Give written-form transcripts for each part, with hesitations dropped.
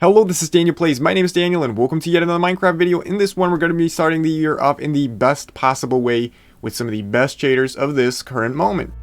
Hello, this is DanielPlays. My name is Daniel and welcome to yet another Minecraft video. In this one, we're going to be starting the year off in the best possible way with some of the best shaders of this current moment.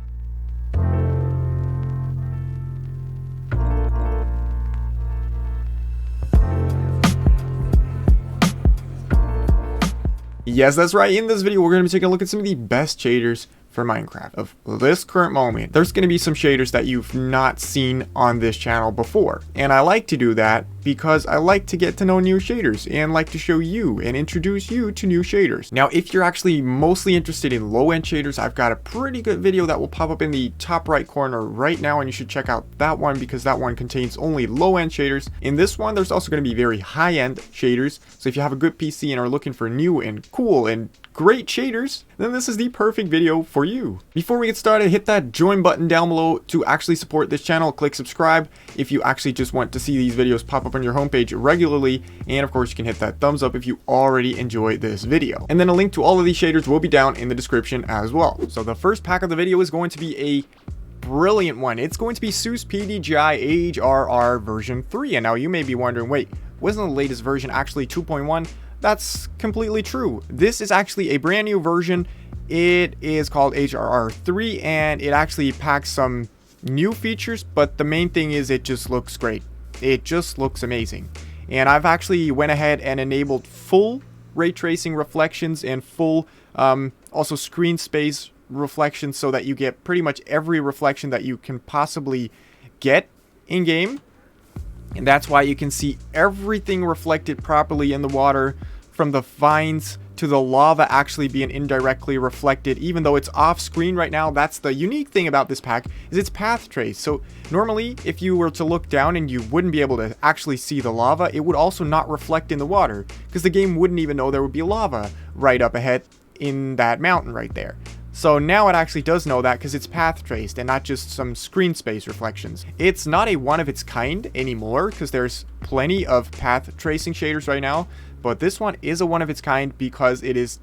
Yes, that's right. In this video, we're going to be taking a look at some of the best shaders for Minecraft of this current moment. There's going to be some shaders that you've not seen on this channel before, and I like to do that because I like to get to know new shaders and like to show you and introduce you to new shaders. Now, if you're actually mostly interested in low-end shaders, I've got a pretty good video that will pop up in the top right corner right now, and you should check out that one because that one contains only low-end shaders. In this one, there's also going to be very high-end shaders, so if you have a good PC and are looking for new and cool and great shaders, then this is the perfect video for you. Before we get started, hit that join button down below to actually support this channel. Click subscribe if you actually just want to see these videos pop up on your homepage regularly, and of course you can hit that thumbs up if you already enjoyed this video. And then a link to all of these shaders will be down in the description as well. So the first pack of the video is going to be a brilliant one. It's going to be SEUS PTGI HRR version 3. And now you may be wondering, wait, wasn't the latest version actually 2.1? That's completely true. This is actually a brand new version. It is called HRR 3 and it actually packs some new features, but the main thing is it just looks great. It just looks amazing. And I've actually went ahead and enabled full ray tracing reflections and full also screen space reflections so that you get pretty much every reflection that you can possibly get in game. And that's why you can see everything reflected properly in the water, from the vines to the lava actually being indirectly reflected, even though it's off screen right now. That's the unique thing about this pack, is it's path trace. So normally if you were to look down and you wouldn't be able to actually see the lava, it would also not reflect in the water because the game wouldn't even know there would be lava right up ahead in that mountain right there. So now it actually does know that because it's path traced and not just some screen space reflections. It's not a one of its kind anymore because there's plenty of path tracing shaders right now, but this one is a one of its kind because it is,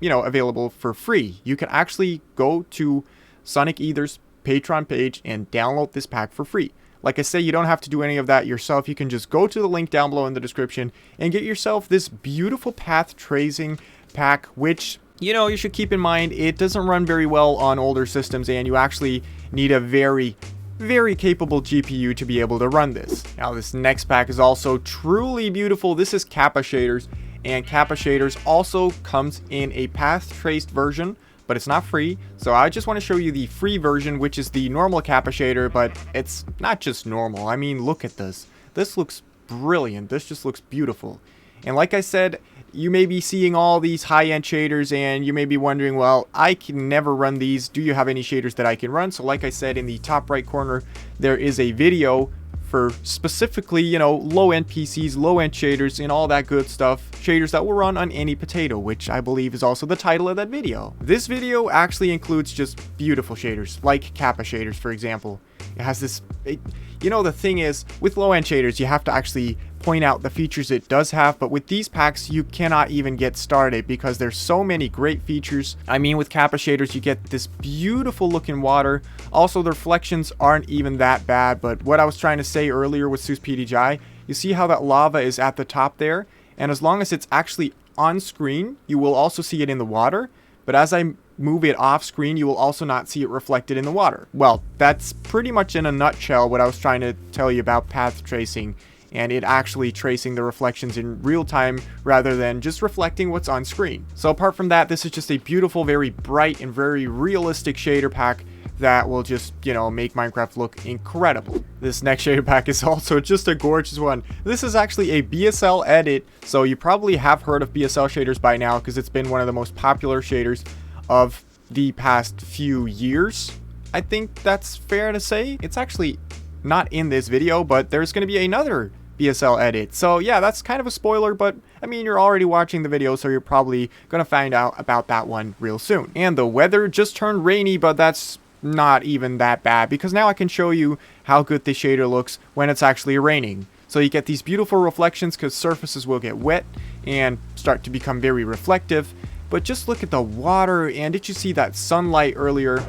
available for free. You can actually go to Sonic Ether's Patreon page and download this pack for free. Like I say, you don't have to do any of that yourself. You can just go to the link down below in the description and get yourself this beautiful path tracing pack, which you should keep in mind, it doesn't run very well on older systems, and you actually need a very, very capable GPU to be able to run this. Now, this next pack is also truly beautiful. This is Kappa Shaders, and Kappa Shaders also comes in a path traced version, but it's not free. So I just want to show you the free version, which is the normal Kappa Shader, but it's not just normal. I mean, look at this. This looks brilliant. This just looks beautiful. And like I said, you may be seeing all these high-end shaders and you may be wondering, well, I can never run these. Do you have any shaders that I can run? So like I said, in the top right corner, there is a video for specifically, low-end PCs, low-end shaders, and all that good stuff. Shaders that will run on any potato, which I believe is also the title of that video. This video actually includes just beautiful shaders, like Kappa Shaders, for example. It has this... the thing is, with low-end shaders, you have to actually point out the features it does have, but with these packs, you cannot even get started because there's so many great features. I mean, with Kappa Shaders, you get this beautiful looking water. Also, the reflections aren't even that bad, but what I was trying to say earlier with SEUS PTGI, you see how that lava is at the top there? And as long as it's actually on screen, you will also see it in the water, but as I move it off screen, you will also not see it reflected in the water. Well, that's pretty much in a nutshell what I was trying to tell you about path tracing and it actually tracing the reflections in real time rather than just reflecting what's on screen. So apart from that, this is just a beautiful, very bright and very realistic shader pack that will just, make Minecraft look incredible. This next shader pack is also just a gorgeous one. This is actually a BSL edit, so you probably have heard of BSL shaders by now because it's been one of the most popular shaders of the past few years. I think that's fair to say. It's actually not in this video, but there's going to be another BSL edit. So yeah, that's kind of a spoiler, but I mean, you're already watching the video, so you're probably going to find out about that one real soon. And the weather just turned rainy, but that's not even that bad because now I can show you how good this shader looks when it's actually raining. So you get these beautiful reflections because surfaces will get wet and start to become very reflective. But just look at the water, and did you see that sunlight earlier?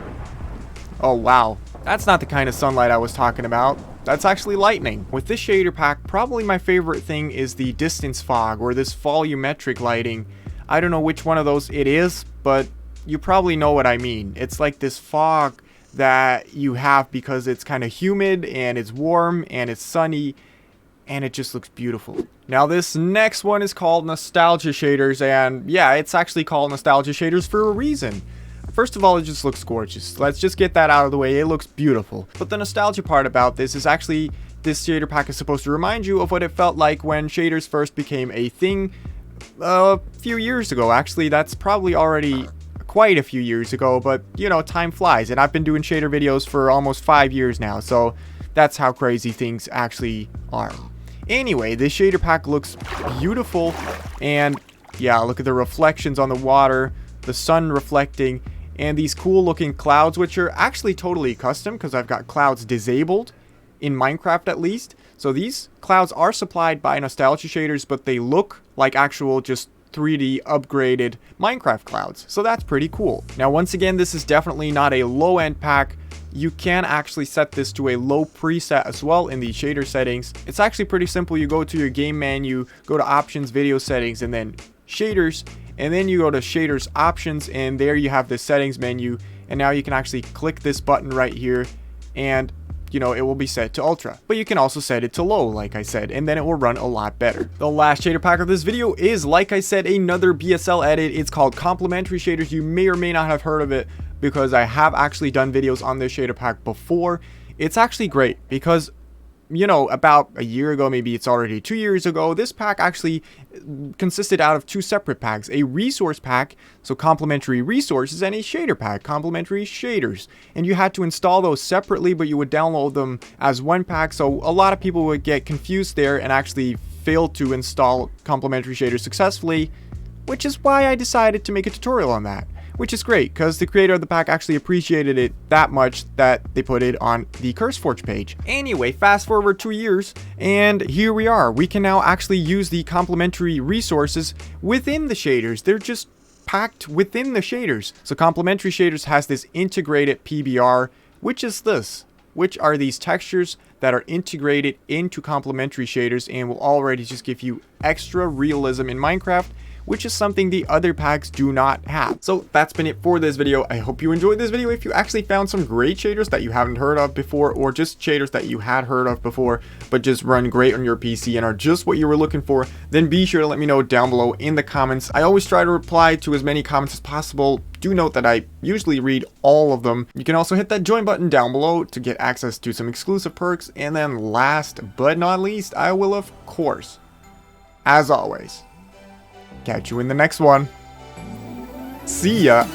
Oh wow, that's not the kind of sunlight I was talking about. That's actually lightning. With this shader pack, probably my favorite thing is the distance fog, or this volumetric lighting. I don't know which one of those it is, but you probably know what I mean. It's like this fog that you have because it's kind of humid and it's warm and it's sunny, and it just looks beautiful. Now this next one is called Nostalgia Shaders, and yeah, it's actually called Nostalgia Shaders for a reason. First of all, it just looks gorgeous. Let's just get that out of the way. It looks beautiful. But the nostalgia part about this is actually, this shader pack is supposed to remind you of what it felt like when shaders first became a thing a few years ago. Actually, that's probably already quite a few years ago, but you know, time flies, and I've been doing shader videos for almost 5 years now, so that's how crazy things actually are. Anyway, this shader pack looks beautiful, and yeah, look at the reflections on the water, the sun reflecting, and these cool looking clouds, which are actually totally custom because I've got clouds disabled in Minecraft at least. So these clouds are supplied by Nostalgia Shaders, but they look like actual just 3D upgraded Minecraft clouds. So that's pretty cool. Now, once again, this is definitely not a low end pack. You can actually set this to a low preset as well in the shader settings. It's actually pretty simple. You go to your game menu, go to options, video settings, and then shaders, and then you go to shaders options, and there you have the settings menu, and now you can actually click this button right here, and you know, it will be set to ultra, but you can also set it to low like I said, and then it will run a lot better. The last shader pack of this video is, like I said, another BSL edit. It's called Complementary Shaders. You may or may not have heard of it because I have actually done videos on this shader pack before. It's actually great because, you know, about a year ago, maybe it's already 2 years ago, this pack actually consisted out of 2 separate packs. A resource pack, so complementary resources, and a shader pack, complementary shaders. And you had to install those separately, but you would download them as one pack, so a lot of people would get confused there and actually fail to install complementary shaders successfully, which is why I decided to make a tutorial on that. Which is great, because the creator of the pack actually appreciated it that much that they put it on the CurseForge page. Anyway, fast forward 2 years, and here we are. We can now actually use the complementary resources within the shaders. They're just packed within the shaders. So Complementary Shaders has this integrated PBR, which is this, which are these textures that are integrated into complementary shaders and will already just give you extra realism in Minecraft, which is something the other packs do not have. So that's been it for this video. I hope you enjoyed this video. If you actually found some great shaders that you haven't heard of before, or just shaders that you had heard of before but just run great on your PC and are just what you were looking for, then be sure to let me know down below in the comments. I always try to reply to as many comments as possible. Do note that I usually read all of them. You can also hit that join button down below to get access to some exclusive perks. And then last but not least, I will of course, as always, catch you in the next one. See ya.